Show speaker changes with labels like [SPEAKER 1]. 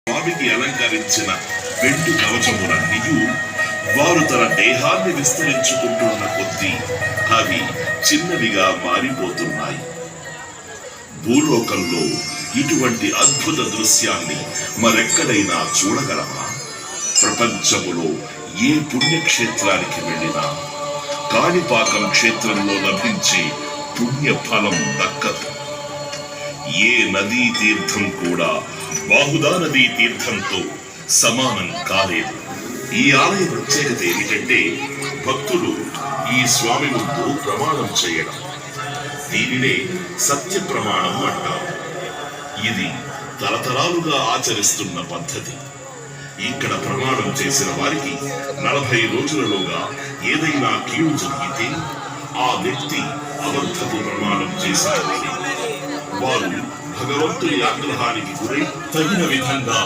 [SPEAKER 1] స్వామికి అలంకరించిన వెండి కవచములన్నీయు వారు తన దేహాన్ని విస్తరించుకుంటున్న కొద్దీ అవి చిన్నవిగా మారిపోతున్నాయి. భూలోకంలో ఇటువంటి అద్భుత దృశ్యాన్ని మరెక్కడైనా చూడగలమా? ప్రపంచములో ఏ పుణ్యక్షేత్రానికి వెళ్ళినా కాణిపాకం క్షేత్రంలో లభించే పుణ్య ఫలం దక్కదు. ఏ నదీ తీర్థం కూడా బాహుదా నదీ తీర్థంతో సమానం కాలేదు. ఈ ఆలయ ప్రత్యేకత ఏమిటంటే భక్తులు ఈ స్వామి ముందు ప్రమాణం చేయడం. దీనినే సత్య ప్రమాణం అంటారు. ఇది తరతరాలుగా ఆచరిస్తున్న పద్ధతి. ఇక్కడ ప్రమాణం చేసిన వారికి 40 రోజులలోగా ఏదైనా కీడు జరిగితే ఆ వ్యక్తి అబద్ధపు ప్రమాణం చేసినట్లే. వారు భగవంతుని ఆగ్రహానికి గురై తగిన విధంగా